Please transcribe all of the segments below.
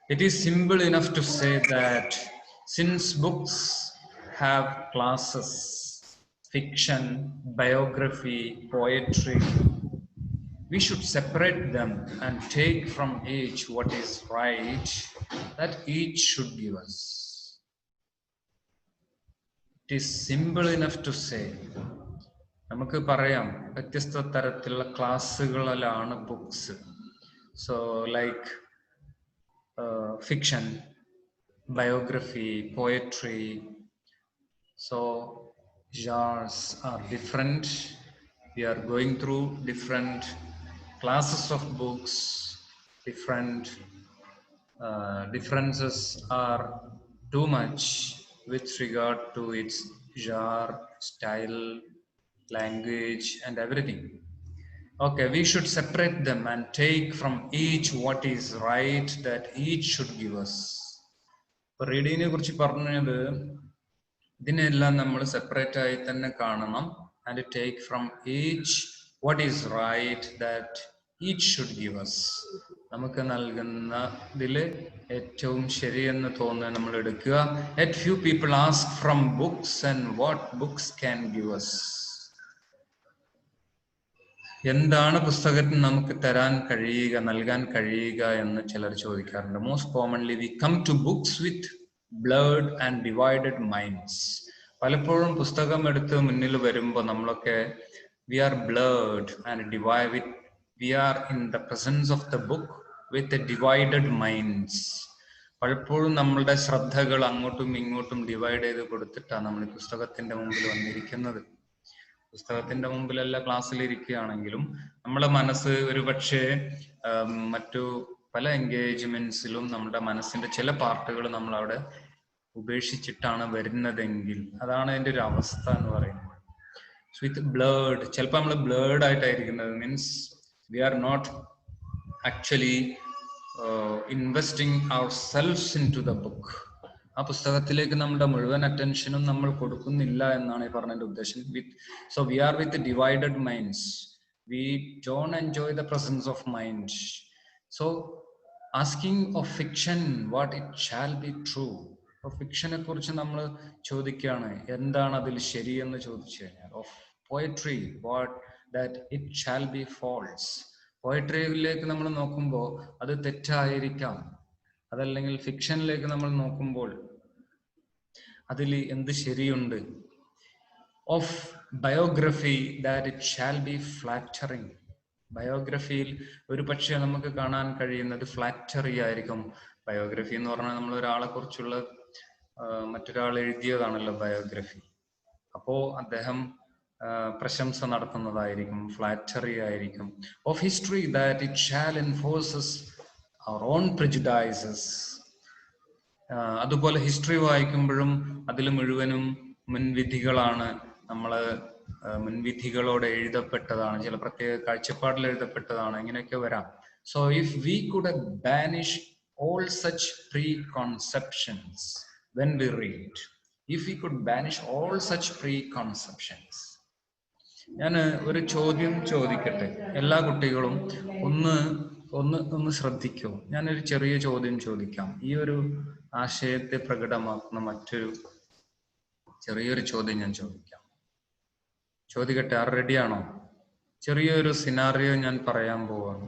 It is simple enough to say that since books have classes, fiction, biography, poetry, we should separate them and take from each what is right that each should give us. It is simple enough to say. നമുക്ക് പറയാം വ്യത്യസ്ത തരത്തിലുള്ള ക്ലാസ്സുകളിലാണ് books. So like fiction, biography, poetry. So genres are different. We are going through different classes of books. Differences are too much with regard to its genre, style, language, and everything. Okay, we should separate them and take from each what is right that each should give us. ഇപ്പോൾ റീഡിങ്ങിനെ കുറിച്ച് പറഞ്ഞത് ഇതിനെല്ലാം നമ്മൾ separate ആയി തന്നെ കാണണം. And take from each what is right that each should give us. നമുക്ക് നൽകുന്നതിൽ ഏറ്റവും ശരിയെന്ന് തോന്നുന്നത് നമ്മൾ എടുക്കുക. Let few people ask from books and what books can give us. എന്താണ് പുസ്തകത്തിന് നമുക്ക് തരാൻ കഴിയുക, നൽകാൻ കഴിയുക എന്ന് ചിലർ ചോദിക്കാറുണ്ട്. Most commonly we come to books with blurred and divided minds. പലപ്പോഴും പുസ്തകം എടുത്ത് മുന്നിൽ വരുമ്പോൾ നമ്മളൊക്കെ we are blurred and we are in the presence of the book with divided minds. പലപ്പോഴും നമ്മളുടെ ശ്രദ്ധകൾ അങ്ങോട്ടും ഇങ്ങോട്ടും ഡിവൈഡ് ചെയ്ത് കൊടുത്തിട്ടാണ് നമ്മൾ ഈ പുസ്തകത്തിന്റെ മുമ്പിൽ വന്നിരിക്കുന്നത്. പുസ്തകത്തിന്റെ മുമ്പിലല്ല ക്ലാസ്സിൽ ഇരിക്കുകയാണെങ്കിലും നമ്മളെ മനസ്സ് ഒരു പക്ഷേ മറ്റു പല എൻഗേജ്മെന്റ്സിലും നമ്മുടെ മനസ്സിന്റെ ചില പാർട്ടുകൾ നമ്മൾ അവിടെ ഉപേക്ഷിച്ചിട്ടാണ് വരുന്നതെങ്കിൽ അതാണ് അതിന്റെ ഒരു അവസ്ഥ എന്ന് പറയുന്നത്. സോ വിത്ത് ബ്ലേഡ്, ചിലപ്പോൾ നമ്മൾ ബ്ലേഡ് ആയിട്ടായിരിക്കുന്നത്. Means we are not actually investing ourselves into the book. ആ പുസ്തകത്തിലേക്ക് നമ്മുടെ മുഴുവൻ അറ്റൻഷനും നമ്മൾ കൊടുക്കുന്നില്ല എന്നാണ് ഈ പറഞ്ഞതിന്റെ ഉദ്ദേശം. So we are with divided minds. We don't enjoy the presence of mind. So asking of fiction what it shall be true. അപ്പൊ ഫിക്ഷനെ കുറിച്ച് നമ്മൾ ചോദിക്കുകയാണ് എന്താണ് അതിൽ ശരിയെന്ന് ചോദിച്ചു കഴിഞ്ഞാൽ. Of poetry what that it shall be false. പോയട്രിയിലേക്ക് നമ്മൾ നോക്കുമ്പോൾ അത് തെറ്റായിരിക്കാം. അതല്ലെങ്കിൽ ഫിക്ഷനിലേക്ക് നമ്മൾ നോക്കുമ്പോൾ അതിൽ എന്ത് ശരിയുണ്ട്. Of biography that it shall be flattering. ബയോഗ്രഫിയിൽ ഒരു പക്ഷേ നമുക്ക് കാണാൻ കഴിയുന്നത് ഫ്ലാറ്ററി ആയിരിക്കും. ബയോഗ്രഫി എന്ന് പറഞ്ഞാൽ നമ്മൾ ഒരാളെ കുറിച്ചുള്ള മറ്റൊരാൾ എഴുതിയതാണല്ലോ ബയോഗ്രഫി. അപ്പോ അദ്ദേഹം പ്രശംസ നടത്തുന്നതായിരിക്കും, ഫ്ലാറ്ററി ആയിരിക്കും. Of history that it shall enforces our own prejudices. അതുപോലെ ഹിസ്റ്ററി വായിക്കുമ്പോഴും അതിൽ മുഴുവനും മുൻവിധികളാണ്. നമ്മള് മുൻവിധികളോടെ എഴുതപ്പെട്ടതാണ്, ചില പ്രത്യേക കാഴ്ചപ്പാടിൽ എഴുതപ്പെട്ടതാണ്, ഇങ്ങനെയൊക്കെ വരാം. So if we could banish all such preconceptions when we read, if we could banish all such preconceptions. ഞാൻ ഒരു ചോദ്യം ചോദിക്കട്ടെ, എല്ലാ കുട്ടികളും ഒന്ന് ശ്രദ്ധിക്കൂ. ഞാനൊരു ചെറിയ ചോദ്യം ചോദിക്കാം. ഈ ഒരു ആശയത്തെ പ്രകടമാക്കുന്ന മറ്റൊരു ചെറിയൊരു ചോദ്യം ഞാൻ ചോദിക്കാം. ചോദിക്കട്ടെ, ആർ റെഡിയാണോ? ചെറിയൊരു സിനാറിയോ ഞാൻ പറയാൻ പോവാണ്.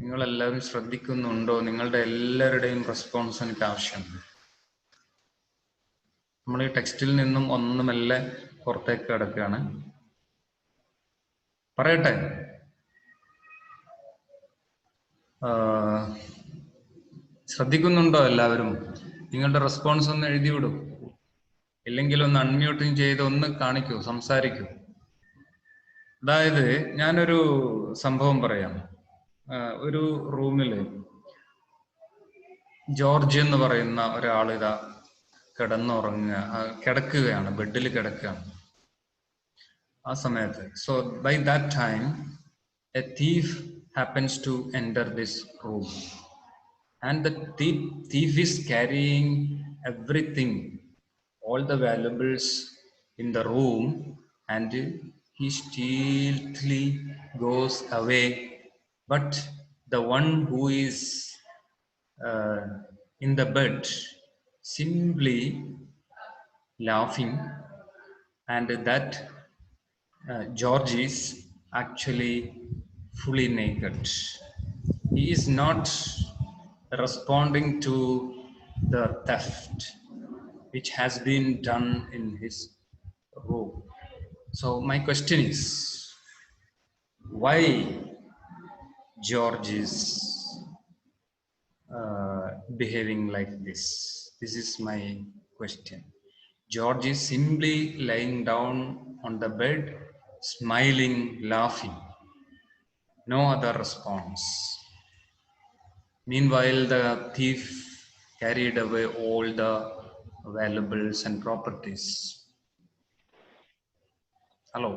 നിങ്ങളെല്ലാവരും ശ്രദ്ധിക്കുന്നുണ്ടോ? നിങ്ങളുടെ എല്ലാവരുടെയും റെസ്പോൺസ് എനിക്ക് ആവശ്യമുണ്ട്. നമ്മൾ ഈ ടെക്സ്റ്റിൽ നിന്നും ഒന്നുമല്ല പുറത്തേക്ക് കിടക്കുകയാണ്. പറയട്ടെ, ശ്രദ്ധിക്കുന്നുണ്ടോ എല്ലാവരും? നിങ്ങളുടെ റെസ്പോൺസ് ഒന്ന് എഴുതി വിടും. ഇല്ലെങ്കിൽ ഒന്ന് അൺമ്യൂട്ടിങ് ചെയ്ത് ഒന്ന് കാണിക്കൂ, സംസാരിക്കൂ. അതായത് ഞാനൊരു സംഭവം പറയാം. ഒരു റൂമില് ജോർജ് എന്ന് പറയുന്ന ഒരാളിതാ കിടക്കുകയാണ്, ബെഡിൽ കിടക്കുകയാണ്. ആ സമയത്ത് so by that time a thief happens to enter this room, and the thief is carrying everything, all the valuables in the room, and he stealthily goes away. But the one who is in the bed, simply laughing, and that George is actually fully naked. He is not responding to the theft which has been done in his room. So my question is, why George is behaving like this? This is my question. George is simply lying down on the bed, smiling, laughing. No other response. Meanwhile, the thief carried away all the valuables and properties. Hello.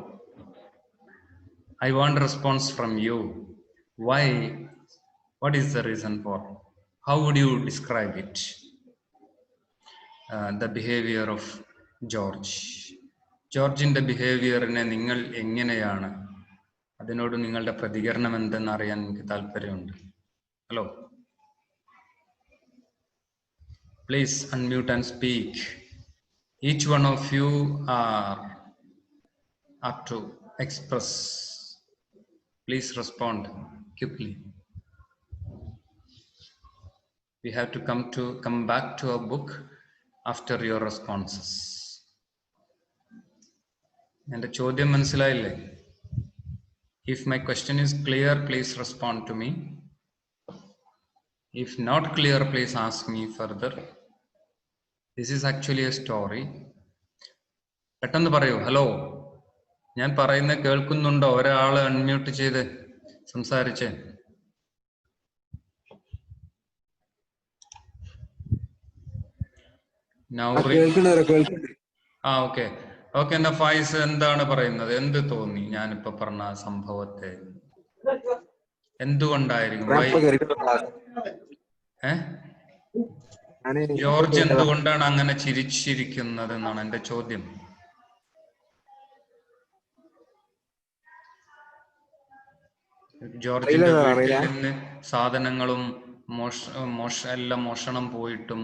I want a response from you. Why? What is the reason for? How would you describe it? The behavior of George. ജോർജിന്റെ ബിഹേവിയറിനെ നിങ്ങൾ എങ്ങനെയാണ്, അതിനോട് നിങ്ങളുടെ പ്രതികരണം എന്തെന്ന് അറിയാൻ എനിക്ക് താല്പര്യമുണ്ട്. Hello, please unmute and speak. Each one of you are up to express. Please respond quickly. We have to come back to our book after your responses. എൻ്റെ ചോദ്യം മനസ്സിലായില്ലേ? If my question is clear, please respond to me. If not clear, please ask me further. This is actually a story. പെട്ടെന്ന് പറയൂ. Hello, ഞാൻ പറയുന്നത് കേൾക്കുന്നുണ്ടോ? ഒരാൾ unmute ചെയ്ത് സംസാരിച്ചേ. ഓക്കെ. എന്നാ ഫായിസ് എന്താണ് പറയുന്നത്? എന്ത് തോന്നി ഞാനിപ്പോ പറഞ്ഞ സംഭവത്തെ? എന്തുകൊണ്ടായിരിക്കും ജോർജ് എന്തുകൊണ്ടാണ് അങ്ങനെ ചിരിച്ചിരിക്കുന്നത് എന്നാണ് എന്റെ ചോദ്യം. ജോർജിന്റെ വീട്ടിൽ നിന്ന് സാധനങ്ങളും എല്ലാം മോഷണം പോയിട്ടും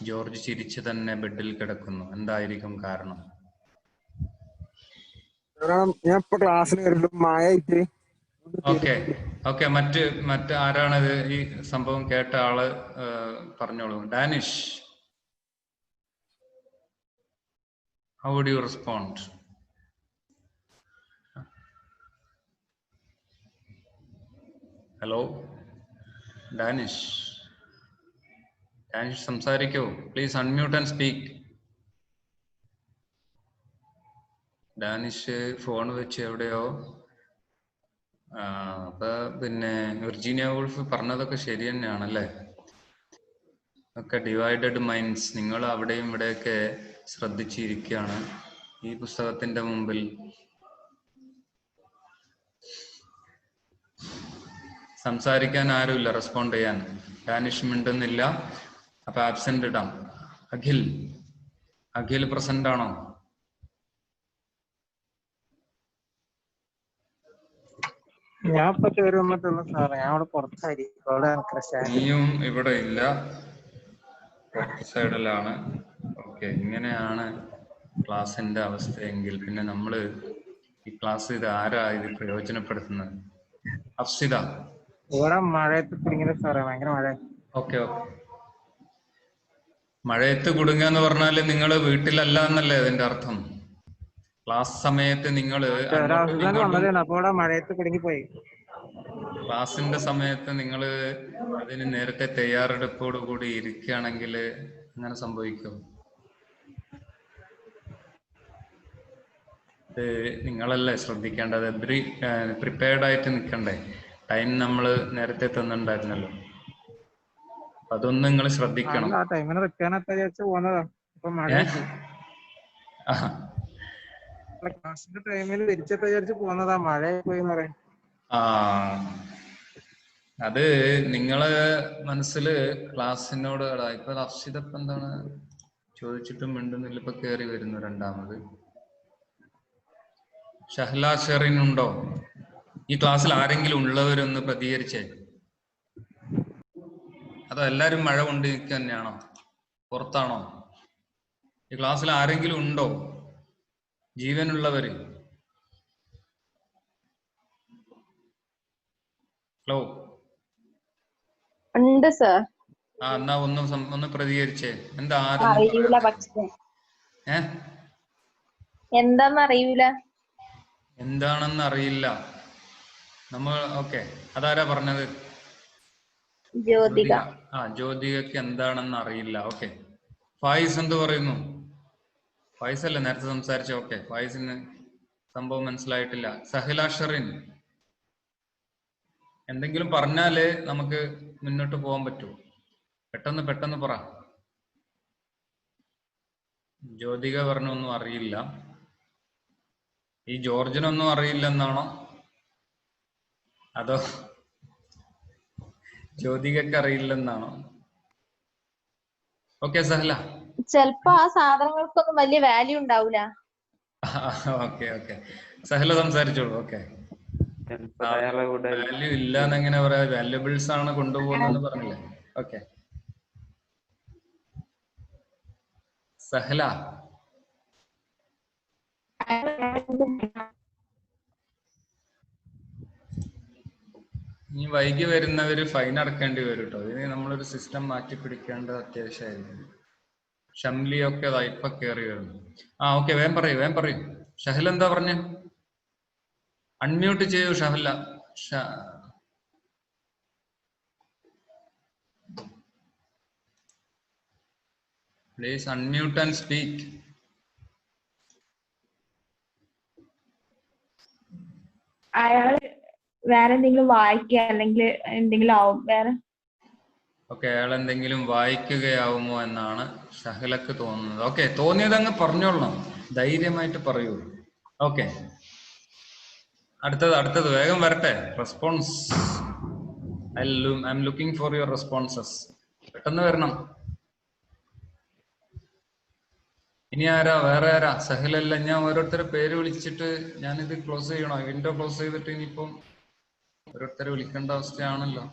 ജോർജ് ചിരിച്ചു തന്നെ ബെഡിൽ കിടക്കുന്നു. എന്തായിരിക്കും കാരണം? ഞാൻ ഇപ്പൊ ക്ലാസ്സിൽ മഴയായിട്ട്. ഓക്കെ. മറ്റ് ആരാണത് ഈ സംഭവം കേട്ട ആള്? പറഞ്ഞോളൂ. Danish, how would you respond? Hello Danish, സംസാരിക്കൂ. Please unmute and speak. Danish phone വെച്ച് എവിടെയോ. അപ്പൊ പിന്നെ വിർജീനിയ വൂൾഫ് പറഞ്ഞതൊക്കെ ശരി തന്നെയാണല്ലേ? ഒക്കെ ഡിവൈഡഡ് മൈൻഡ്സ്. നിങ്ങൾ അവിടെയും ഇവിടെയൊക്കെ ശ്രദ്ധിച്ചിരിക്കുകയാണ് ഈ പുസ്തകത്തിന്റെ മുമ്പിൽ. സംസാരിക്കാൻ ആരുമില്ല, റെസ്പോണ്ട് ചെയ്യാൻ. ഡാനിഷ് മിണ്ടുന്നില്ല. അപ്പൊ ആബ്സെന്റ് ഇടാം. അഖിൽ പ്രസന്റ് ആണോ? നീയും ഇവിടെ ഇല്ല, പുറത്ത് സൈഡിലാണ്. ഓക്കെ, ഇങ്ങനെയാണ് ക്ലാസിന്റെ അവസ്ഥയെങ്കിൽ പിന്നെ നമ്മള് ഈ ക്ലാസ് ഇത് ആരാ ഇത് പ്രയോജനപ്പെടുത്തുന്നത്? അഫ്സിദ, ഓക്കെ. മഴയത്ത് കുടുങ്ങാന്ന് പറഞ്ഞാല് നിങ്ങള് വീട്ടിലല്ല എന്നല്ലേ അതിന്റെ അർത്ഥം? ക്ലാസ് സമയത്ത് നിങ്ങള് ക്ലാസിന്റെ സമയത്ത് നിങ്ങള് അതിന് നേരത്തെ തയ്യാറെടുപ്പോടു കൂടി ഇരിക്കുകയാണെങ്കിൽ അങ്ങനെ സംഭവിക്കും. നിങ്ങളല്ലേ ശ്രദ്ധിക്കേണ്ടത്. പ്രിപ്പയർഡ് ആയിട്ട് നിൽക്കണ്ടേ? ടൈം നമ്മള് നേരത്തെ തന്നിട്ടുണ്ടായിരുന്നല്ലോ. അതൊന്നും നിങ്ങൾ ശ്രദ്ധിക്കണം. അത് നിങ്ങളെ മനസ്സില് ക്ലാസ്സിനോട് ഇപ്പൊ അഫ്സിദപ്പ് എന്താണ് ചോദിച്ചിട്ടും മിണ്ടുന്നില്ല. ഇപ്പൊ കേറി വരുന്നു രണ്ടാമത്. ഷഹ്ല ഷെറിൻ ഉണ്ടോ? ഈ ക്ലാസ്സിൽ ആരെങ്കിലും ഉള്ളവരൊന്ന് പ്രതികരിച്ചേ. അതോ എല്ലാരും മഴ കൊണ്ട് നിൽക്കുക തന്നെയാണോ? പുറത്താണോ? ഈ ക്ലാസ്സിൽ ആരെങ്കിലും ഉണ്ടോ ജീവനുള്ളവര്? ഹലോ. ഉണ്ട് സർ. എന്നാ ഒന്ന് പ്രതികരിച്ചേ. എന്താ അറിയൂല പക്ഷേ. എന്താന്നറിയൂല. എന്താണെന്ന് അറിയില്ല. നമ്മൾ ഓക്കെ. അതാരാ പറഞ്ഞത്? ജ്യോതിക. ജ്യോതികക്ക് എന്താണെന്ന് അറിയില്ല. ഓക്കെ. ഫായിസ് എന്ത് പറയുന്നു? ഫായിസ് അല്ലേ നേരത്തെ സംസാരിച്ച? ഓക്കെ, ഫായിസിന് സംഭവം മനസ്സിലായിട്ടില്ല. സഹില ഷെറിൻ എന്തെങ്കിലും പറഞ്ഞാലേ നമുക്ക് മുന്നോട്ട് പോകാൻ പറ്റൂ. പെട്ടെന്ന് പറ. ജ്യോതിക പറഞ്ഞൊന്നും അറിയില്ല. ഈ ജോർജിനൊന്നും അറിയില്ലെന്നാണോ അതോ ജ്യോതികക്ക് അറിയില്ലെന്നാണോ? ഓക്കെ സഹല. ചെലപ്പോ ആ സാധനങ്ങൾക്കൊന്നും വലിയ വാല്യൂ ഉണ്ടാവൂല. ഓക്കെ സഹല സംസാരിച്ചോളൂ. ഓക്കെ. വാല്യൂ ഇല്ലാന്ന് എങ്ങനെ പറയാ? വാല്യുബിൾസ് ആണ് കൊണ്ടുപോകുന്നെന്ന് പറഞ്ഞില്ലേ? ഓക്കെ സഹല. ഇനി വൈകി വരുന്നവര് ഫൈൻ അടക്കേണ്ടി വരും കേട്ടോ. ഇതിന് നമ്മളൊരു സിസ്റ്റം മാറ്റി പിടിക്കേണ്ടത് അത്യാവശ്യമായിരിക്കും. ഷംലിയൊക്കെ ഇപ്പൊ കയറി വരുന്നു. ഓക്കെ, വേഗം പറയൂ. ഷഹല എന്താ പറഞ്ഞ? അൺമ്യൂട്ട് ചെയ്യൂ Shahala. Please unmute and speak. അയാള് വേറെ എന്തെങ്കിലും വായിക്കുക അല്ലെങ്കിൽ എന്തെങ്കിലും ആവും വേറെ. ഓക്കെ, അയാൾ എന്തെങ്കിലും വായിക്കുകയാവുമോ എന്നാണ് ഷഹലക്ക് തോന്നുന്നത്. ഓക്കെ, തോന്നിയത് അങ്ങ് പറഞ്ഞോളണം, ധൈര്യമായിട്ട് പറയൂ. ഓക്കെ, അടുത്തത് വേഗം വരട്ടെ. Response. I am looking for your responses. പെട്ടെന്ന് വരണം. ഇനി വേറെ ആരാ? സഹലല്ല. ഞാൻ ഓരോരുത്തരെ പേര് വിളിച്ചിട്ട് ഞാനിത് ക്ലോസ് ചെയ്യണോ? വിൻഡോ ക്ലോസ് ചെയ്തിട്ട് ഇനിയിപ്പം ഓരോരുത്തരെ വിളിക്കേണ്ട അവസ്ഥയാണല്ലോ.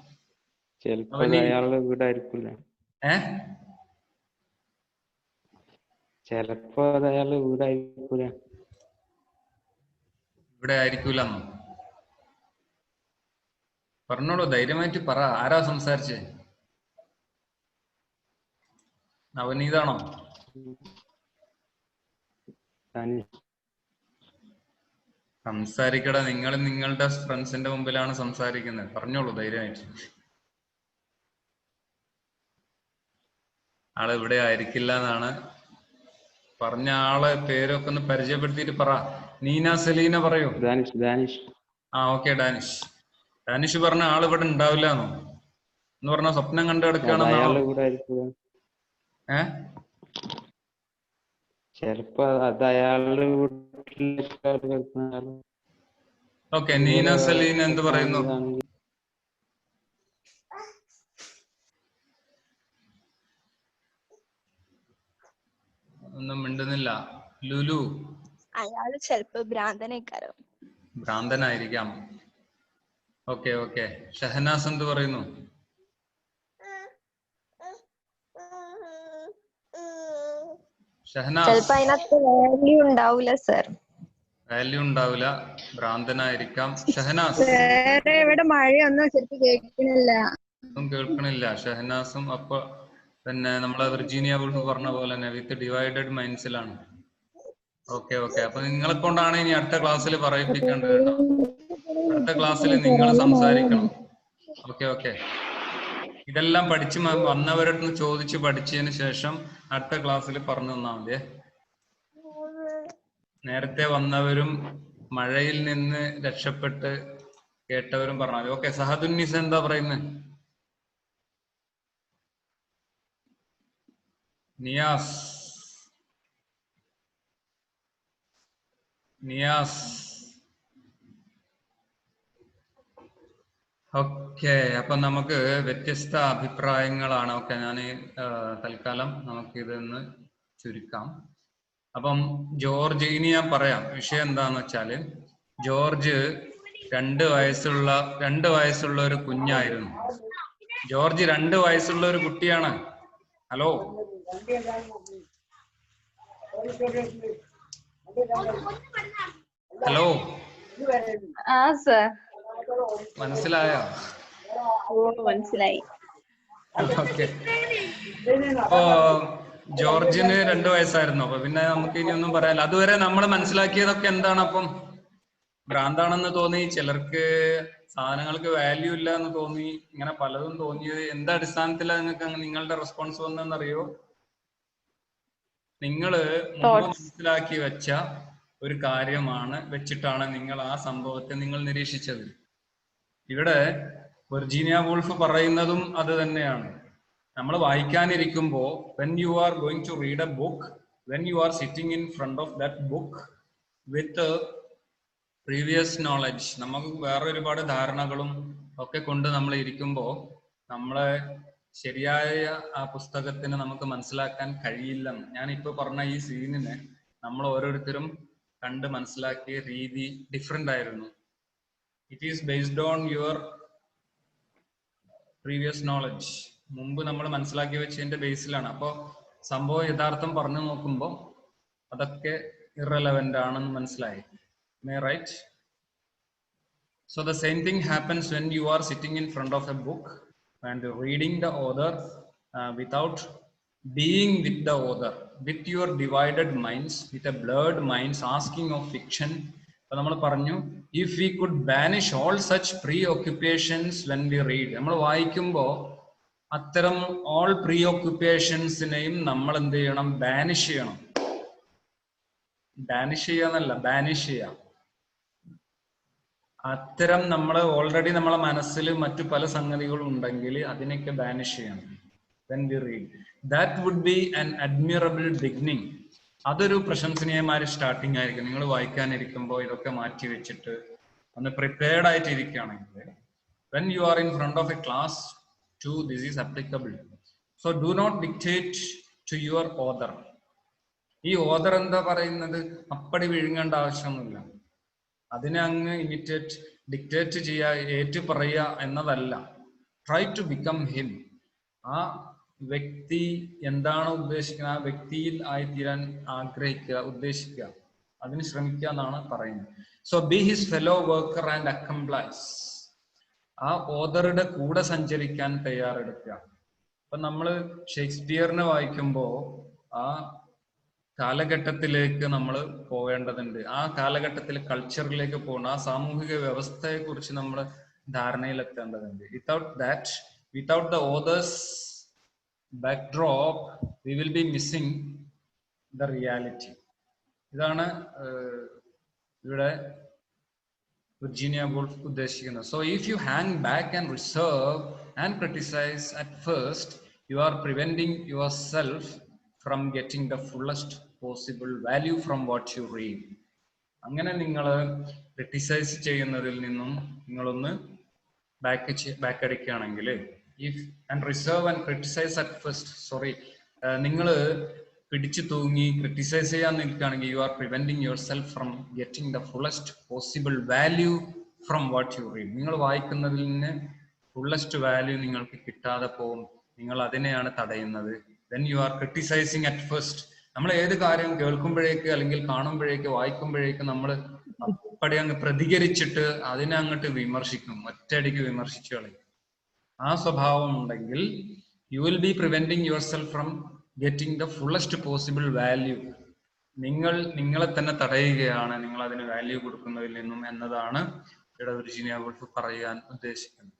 അയാളുടെ വീടായിരിക്കില്ല. ചിലപ്പോ അത് അയാളുടെ വീടായിരിക്കൂല. ഇവിടെ ആയിരിക്കൂലെന്നോ? പറഞ്ഞോളൂ, ധൈര്യമായിട്ട് പറ. ആരാ സംസാരിച്ചേ? നവനീതാണോ? സംസാരിക്കടാ. നിങ്ങൾ നിങ്ങളുടെ ഫ്രണ്ട്സിന്റെ മുമ്പിലാണ് സംസാരിക്കുന്നത്. പറഞ്ഞോളൂ ധൈര്യമായിട്ട്. ആള് ഇവിടെ ആയിരിക്കില്ല എന്നാണ് പറഞ്ഞ. ആളെ പേരൊക്കെ ഒന്ന് പരിചയപ്പെടുത്തിയിട്ട് പറ. നീന സെലീന പറയൂ. ഓക്കെ, ഡാനിഷ് പറഞ്ഞ ആള് ഇവിടെ ഉണ്ടാവില്ല എന്ന് പറഞ്ഞ സ്വപ്നം കണ്ടു കിടക്കുകയാണെന്നാണോ? ചിലപ്പോ അത് അയാളുടെ ഓക്കെ, നീന സലീന എന്ത് പറയുന്നു? ഒന്നും മിണ്ടുന്നില്ല. ലുലു. അയാള് ചിലപ്പോ ഭ്രാന്തനായിരിക്കാം. ഓക്കെ. ഷഹനാസ് എന്ത് പറയുന്നു? വാല്യൂ ഉണ്ടാവില്ല സർ. വാല്യൂ ഉണ്ടാവില്ല, ഭ്രാന്തനായിരിക്കാം. ഷഹനാസ്. ഇവിടെ മഴയൊന്നും ശരിക്കും കേൾക്കണില്ല. ഒന്നും കേൾക്കണില്ല. ഷഹനാസും അപ്പൊ പിന്നെ നമ്മളെ വിർജീനിയ വുൾഫ് പറഞ്ഞ പോലെ തന്നെ വിത്ത് ഡിവൈഡഡ് മൈൻഡ്സിലാണ്. ഓക്കെ. അപ്പൊ നിങ്ങളെ കൊണ്ടാണ് ഇനി അടുത്ത ക്ലാസ്സിൽ പറയിപ്പിക്കേണ്ടത് കേട്ടോ. അടുത്ത ക്ലാസ്സിൽ നിങ്ങൾ സംസാരിക്കണം. ഓക്കെ. ഇതെല്ലാം പഠിച്ച് വന്നവരടുത്ത് ചോദിച്ച് പഠിച്ചതിന് ശേഷം അടുത്ത ക്ലാസ്സിൽ പറഞ്ഞു തന്നാൽ മതിയേ. നേരത്തെ വന്നവരും മഴയിൽ നിന്ന് രക്ഷപ്പെട്ട് കേട്ടവരും പറഞ്ഞാൽ മതി. ഓക്കെ, സഹദുന്നീസ് എന്താ പറയുന്നത്? നിയാസ്. ഓക്കെ, അപ്പൊ നമുക്ക് വ്യത്യസ്ത അഭിപ്രായങ്ങളാണ്. ഓക്കെ, ഞാൻ തൽക്കാലം നമുക്ക് ഇതൊന്ന് ചുരുക്കാം. അപ്പം ജോർജ്, ഇനി ഞാൻ പറയാം വിഷയം എന്താന്ന് വെച്ചാല്, ജോർജ് 2 വയസ്സുള്ള ഒരു കുഞ്ഞായിരുന്നു. ജോർജ് 2 വയസ്സുള്ള ഒരു കുട്ടിയാണ്. ഹലോ, ഹലോ, ആ സർ. മനസ്സിലായോ? ഓ മനസ്സിലായി. ഓക്കെ. അപ്പോ ജോർജിന് 2 വയസ്സായിരുന്നു. അപ്പൊ പിന്നെ നമുക്ക് ഇനി ഒന്നും പറയാനില്ല. അതുവരെ നമ്മൾ മനസ്സിലാക്കിയതൊക്കെ എന്താണ്? അപ്പം ഭ്രാന്താണെന്ന് തോന്നി, ചിലർക്ക് സാധനങ്ങൾക്ക് വാല്യൂ ഇല്ല എന്ന് തോന്നി, ഇങ്ങനെ പലതും തോന്നിയത് എന്ത് അടിസ്ഥാനത്തിലാണ് നിങ്ങൾക്ക് നിങ്ങളുടെ റെസ്പോൺസ് വന്നതെന്നറിയോ? നിങ്ങള് മുമ്പ് മനസ്സിലാക്കി വെച്ച ഒരു കാര്യമാണ് വെച്ചിട്ടാണ് നിങ്ങൾ ആ സംഭവത്തെ നിങ്ങൾ നിരീക്ഷിച്ചത്. ഇവിടെ വെർജീനിയ വൂൾഫ് പറയുന്നതും അത് തന്നെയാണ്. നമ്മൾ വായിക്കാനിരിക്കുമ്പോ when you are going to read a book, when you are sitting in front of that book with previous knowledge, നമുക്ക് വേറെ ഒരുപാട് ധാരണകളും ഒക്കെ കൊണ്ട് നമ്മൾ ഇരിക്കുമ്പോൾ നമ്മളെ ശരിയായ ആ പുസ്തകത്തിന് നമുക്ക് മനസ്സിലാക്കാൻ കഴിയില്ല. ഞാൻ ഇപ്പൊ പറഞ്ഞ ഈ സീനിനെ നമ്മൾ ഓരോരുത്തരും കണ്ട് മനസ്സിലാക്കിയ രീതി ഡിഫറെന്റ് ആയിരുന്നു. It is based on your previous knowledge. മുമ്പ് നമ്മൾ മനസ്സിലാക്കി വെച്ചതിന്റെ ബേസിലാണ്. അപ്പോൾ സംഭവം യഥാർത്ഥം പറഞ്ഞു നോക്കുമ്പോൾ അതൊക്കെ ഇറലവന്റ് ആണെന്ന് മനസ്സിലായി. Right? So the same thing happens when you are sitting in front of a book and reading the author without being with the author, with your divided minds, with a blurred minds, asking of fiction. അപ്പോൾ നമ്മൾ പറഞ്ഞു, if we could banish all such preoccupations when we read, നമ്മൾ വായിക്കുമ്പോൾ അത്തരം all preoccupations-നെയും നമ്മൾ എന്ത് ചെയ്യണം? Banish ചെയ്യണം. ബാനിഷ് ചെയ്യാന്നല്ല, ബാനിഷ് ചെയ്യാം. അത്തരം നമ്മൾ ഓൾറെഡി നമ്മളെ മനസ്സിൽ മറ്റു പല സംഗതികളും ഉണ്ടെങ്കിൽ അതിനൊക്കെ ബാനിഷ് ചെയ്യണം. when we read, that would be an admirable beginning. അതൊരു പ്രശംസനീയമായ സ്റ്റാർട്ടിങ് ആയിരിക്കും. നിങ്ങൾ വായിക്കാനിരിക്കുമ്പോൾ ഇതൊക്കെ മാറ്റി വെച്ചിട്ട് ഒന്ന് പ്രിപ്പയർഡ് ആയിട്ട് ഇരിക്കുകയാണെങ്കിൽ, when you are in front of a class too, this is applicable. So do not dictate to your author. ഈ ഓദർ എന്താ പറയുന്നത് അപ്പടി വിഴുങ്ങേണ്ട ആവശ്യമൊന്നുമില്ല. അതിനെ അങ്ങ് ഡിക്റ്റേറ്റ് ചെയ്യുക, ഏറ്റു പറയുക എന്നതല്ല. Try to become him. ആ വ്യക്തി എന്താണ് ഉദ്ദേശിക്കുന്നത്, ആ വ്യക്തിയിൽ ആയിത്തീരാൻ ആഗ്രഹിക്കുക, ഉദ്ദേശിക്കുക, അതിന് ശ്രമിക്കുക എന്നാണ് പറയുന്നത്. So be his fellow worker and accomplice. ആ ഓദറുടെ കൂടെ സഞ്ചരിക്കാൻ തയ്യാറെടുക്കുക. അപ്പൊ നമ്മൾ ഷേക്സ്പിയറിനെ വായിക്കുമ്പോൾ ആ കാലഘട്ടത്തിലേക്ക് നമ്മൾ പോകേണ്ടതുണ്ട്. ആ കാലഘട്ടത്തിലെ കൾച്ചറിലേക്ക് പോകണം. ആ സാമൂഹിക വ്യവസ്ഥയെ കുറിച്ച് നമ്മൾ ധാരണയിലെത്തേണ്ടതുണ്ട്. Without the author's backdrop we will be missing the reality. ഇതാണ് ഇവിടെ വിർജീനിയ വൂൾഫ് ഉദ്ദേശിക്കുന്നത്. So if you hang back and reserve and criticise at first, you are preventing yourself from getting the fullest possible value from what you read. അങ്ങനെ നിങ്ങൾ criticise ചെയ്യുന്നതിൽ നിന്നും നിങ്ങളൊന്ന് back അടിക്കുകയാണെങ്കിൽ, if and reserve and criticise at first, നിങ്ങൾ പിടിച്ചു തൂങ്ങി criticise ചെയ്യാൻ നിൽക്കുകയാണെങ്കിൽ, you are preventing yourself from getting the fullest possible value from what you read. നിങ്ങൾ വായിക്കുന്നതിൽ നിന്ന് ഫുള്ളസ്റ്റ് വാല്യൂ നിങ്ങൾക്ക് കിട്ടാതെ പോകും. നിങ്ങൾ അതിനെയാണ് തടയുന്നത്. when you are criticizing at first, നമ്മൾ ഏത് കാര്യം കേൾക്കുമ്പോഴേക്ക് അല്ലെങ്കിൽ കാണുമ്പോഴേക്ക് വായിക്കുമ്പോഴേക്ക് നമ്മൾ അപ്പടി അങ്ങ് പ്രതികരിച്ചിട്ട് അതിനെ അങ്ങോട്ട് വിമർശിക്കും, ഒറ്റയടിക്ക് വിമർശിച്ചു കളയും. ആ സ്വഭാവം ഉണ്ടെങ്കിൽ you will be preventing yourself from getting the fullest possible value. നിങ്ങളെ തന്നെ തടയുകയാണ് നിങ്ങൾ അതിന് വാല്യൂ കൊടുക്കുന്നതിൽ നിന്നും എന്നതാണ് ഇവിടെ വിർജീനിയ വൂൾഫ് പറയാൻ ഉദ്ദേശിക്കുന്നത്.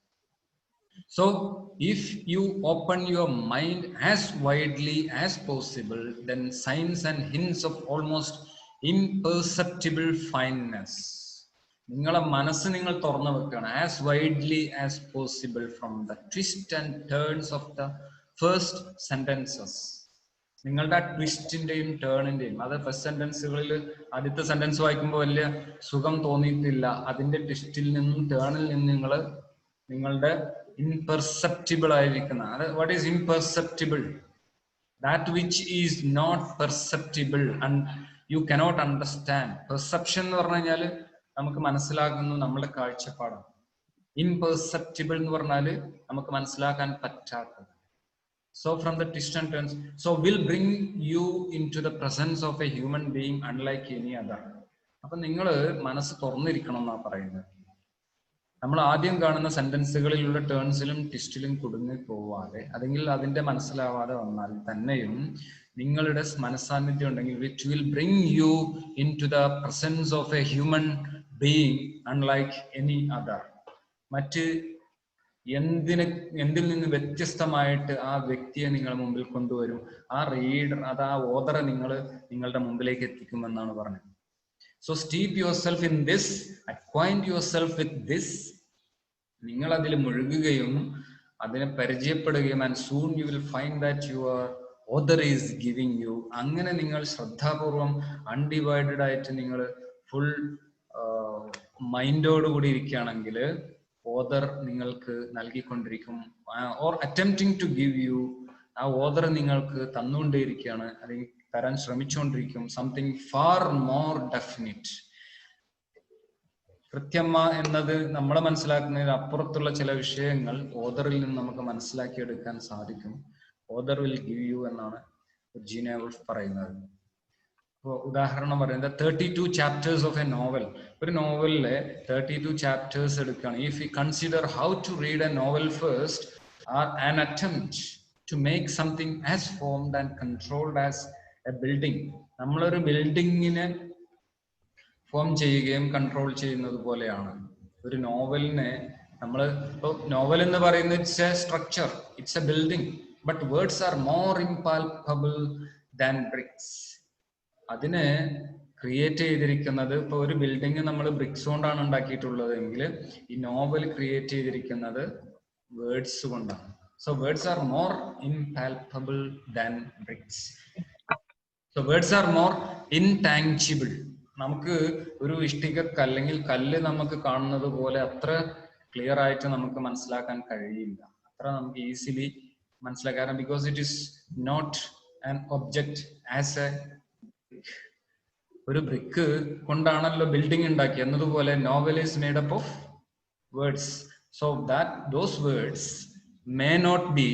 So if you open your mind as widely as possible, then signs and hints of almost imperceptible fineness. നിങ്ങളെ മനസ്സ് നിങ്ങൾ തുറന്നു വെക്കുകയാണ്. as widely as possible from the twist and turns of the first sentences. നിങ്ങളുടെ ആ ട്വിസ്റ്റിന്റെയും ടേണിന്റെയും, അത് first സെന്റൻസുകളിൽ ആദ്യത്തെ sentence വായിക്കുമ്പോൾ വലിയ സുഖം തോന്നിയിട്ടില്ല. അതിന്റെ ട്വിസ്റ്റിൽ നിന്നും ടേണിൽ നിന്നും നിങ്ങളുടെ imperceptible ആയിരിക്കുന്ന, what is imperceptible? That which is not perceptible and you cannot understand. Perception എന്ന് പറഞ്ഞു കഴിഞ്ഞാൽ നമുക്ക് മനസ്സിലാകുന്നു, നമ്മുടെ കാഴ്ചപ്പാടാണ്. Imperceptible എന്ന് പറഞ്ഞാല് നമുക്ക് മനസ്സിലാക്കാൻ പറ്റാത്തത്. So from the twist and turns, so will bring you into the presence of a human being unlike any other. അപ്പൊ നിങ്ങൾ മനസ്സ് തുറന്നിരിക്കണം എന്നാ പറയുന്നത്. നമ്മൾ ആദ്യം കാണുന്ന സെന്റൻസുകളിലുള്ള ടേൺസിലും ട്വിസ്റ്റിലും കുടുങ്ങി പോവാതെ, അല്ലെങ്കിൽ അതിന്റെ മനസ്സിലാവാതെ വന്നാൽ തന്നെയും നിങ്ങളുടെ മനസ്സാന്നിധ്യം ഉണ്ടെങ്കിൽ which will bring you into the presence of a human being unlike any other. മറ്റ് എന്തിൽ നിന്ന് വ്യത്യസ്തമായിട്ട് ആ വ്യക്തിയെ നിങ്ങളുടെ മുമ്പിൽ കൊണ്ടുവരും. ആ റീഡർ, അത് ആ ഓതറെ നിങ്ങളുടെ മുമ്പിലേക്ക് എത്തിക്കുമെന്നാണ് പറഞ്ഞത്. So steep yourself in this, acquaint yourself with this. നിങ്ങൾ അതിൽ മുഴുകുകയും അതിനെ പരിചയപ്പെടുകയും, and soon you will find that your author is giving you. അങ്ങനെ നിങ്ങൾ ശ്രദ്ധാപൂർവം അൺഡിവൈഡഡ് ആയിട്ട് നിങ്ങൾ ഫുൾ മൈൻഡോടുകൂടി ഇരിക്കുകയാണെങ്കിൽ ഓതർ നിങ്ങൾക്ക് നൽകിക്കൊണ്ടിരിക്കും. Or attempting to give you, ആ ഓതർ നിങ്ങൾക്ക് തന്നുകൊണ്ടേയിരിക്കുകയാണ്, അല്ലെങ്കിൽ തരാൻ ശ്രമിച്ചുകൊണ്ടിരിക്കും. Something far more definite. കൃത്യമ്മ എന്നത് നമ്മളെ മനസ്സിലാക്കുന്നതിന് അപ്പുറത്തുള്ള ചില വിഷയങ്ങൾ ഓതറിൽ നിന്ന് നമുക്ക് മനസ്സിലാക്കിയെടുക്കാൻ സാധിക്കും. ഓതർ വിൽ ഗിവ് യു എന്നാണ് വിർജീനിയ വുൾഫ് പറയുന്നത്. ഇപ്പോൾ ഉദാഹരണം പറയുന്നത് 32 ചാപ്റ്റേഴ്സ് ഓഫ് എ നോവൽ. ഒരു നോവലിലെ 32 ചാപ്റ്റേഴ്സ് എടുക്കുകയാണ്. If you consider how to read a novel first are an attempt to make something as formed and controlled as a building. നമ്മളൊരു ബിൽഡിങ്ങിനെ ഫോം ചെയ്യുകയും കൺട്രോൾ ചെയ്യുന്നത് പോലെയാണ് ഒരു നോവലിനെ. നമ്മൾ ഇപ്പോൾ നോവൽ എന്ന് പറയുന്നത് it's a structure, it's a building, but words are more impalpable than bricks. അതിനെ ക്രിയേറ്റ് ചെയ്തിരിക്കുന്നത്, ഇപ്പോൾ ഒരു ബിൽഡിംഗ് നമ്മൾ ബ്രിക്സ് കൊണ്ടാണ് ഉണ്ടാക്കിയിട്ടുള്ളത് എങ്കിൽ ഈ നോവൽ ക്രിയേറ്റ് ചെയ്തിരിക്കുന്നത് വേർഡ്സ് കൊണ്ടാണ്. So words are more impalpable than bricks. So words are more intangible. നമുക്ക് ഒരു ഇഷ്ടിക അല്ലെങ്കിൽ കല്ല് നമുക്ക് കാണുന്നത് പോലെ അത്ര ക്ലിയർ ആയിട്ട് നമുക്ക് മനസ്സിലാക്കാൻ കഴിയില്ല, അത്ര നമുക്ക് ഈസിലി മനസ്സിലാക്കാൻ. Because it is not an object as a. ഒരു ബ്രിക്ക് കൊണ്ടാണല്ലോ ബിൽഡിംഗ് ഉണ്ടാക്കി എന്നതുപോലെ novel is made up of words. So that those words may not be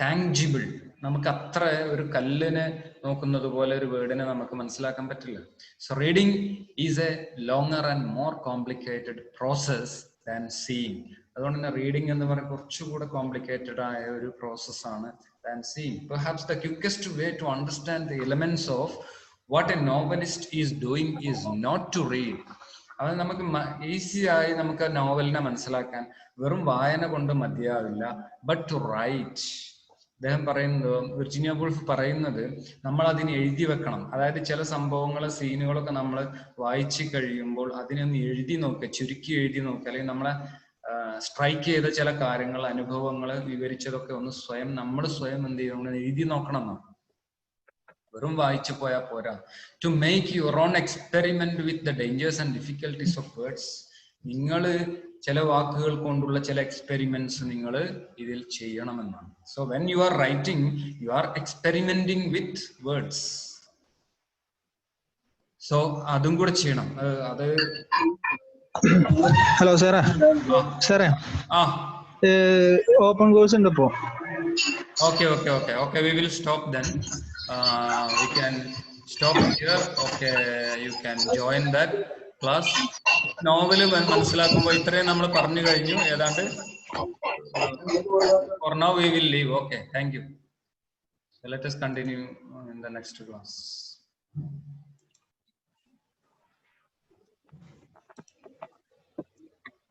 tangible. നമുക്ക് അത്ര ഒരു കല്ലിനെ നോക്കുന്നത് പോലെ ഒരു വേർഡിനെ നമുക്ക് മനസ്സിലാക്കാൻ പറ്റില്ല. So reading is A longer and more complicated process than seeing. അതുകൊണ്ട് തന്നെ റീഡിങ് എന്ന് പറയുന്നത് കുറച്ചുകൂടെ കോംപ്ലിക്കേറ്റഡ് ആയ ഒരു പ്രോസസ്സാണ് than seeing. Perhaps the quickest way to understand the elements of what a novelist is doing is not to read. അത് നമുക്ക് ഈസി ആയി നമുക്ക് നോവലിനെ മനസ്സിലാക്കാൻ വെറും വായന കൊണ്ട് മതിയാവില്ല, ബട്ട് ടു റൈറ്റ്. അദ്ദേഹം പറയുന്നത്, വിർജീനിയ വുൾഫ് പറയുന്നത്, നമ്മൾ അതിന് എഴുതി വെക്കണം. അതായത് ചില സംഭവങ്ങൾ, സീനുകളൊക്കെ നമ്മൾ വായിച്ചു കഴിയുമ്പോൾ അതിനൊന്ന് എഴുതി നോക്കുക, ചുരുക്കി എഴുതി നോക്കുക, അല്ലെങ്കിൽ നമ്മളെ സ്ട്രൈക്ക് ചെയ്ത ചില കാര്യങ്ങൾ, അനുഭവങ്ങൾ വിവരിച്ചതൊക്കെ ഒന്ന് നമ്മൾ സ്വയം എന്ത് ചെയ്യണം, എഴുതി നോക്കണം എന്നാണ്. വെറും വായിച്ചു പോയാൽ പോരാ. To make your own experiment with the dangers and difficulties of words. നിങ്ങൾ ചില വാക്കുകൾ കൊണ്ടുള്ള ചില എക്സ്പെരിമെന്റ്സ് നിങ്ങൾ ഇതിൽ ചെയ്യണമെന്നാണ്. So when you are writing, you are experimenting with words. So അതും കൂടെ ചെയ്യണം. അത് ഹലോ സാറേ, ഓപ്പൺ കോഴ്സ് ഉണ്ട് ഇപ്പോ. Okay, we will stop then. We can stop here. Okay, you can join that class. Novel മനസ്സിലാക്കുമ്പോൾ ഇത്രയും നമ്മൾ പറഞ്ഞു കഴിഞ്ഞു ഏതാണ്ട്. For now we will leave. Okay, thank you. So let us continue in the next class.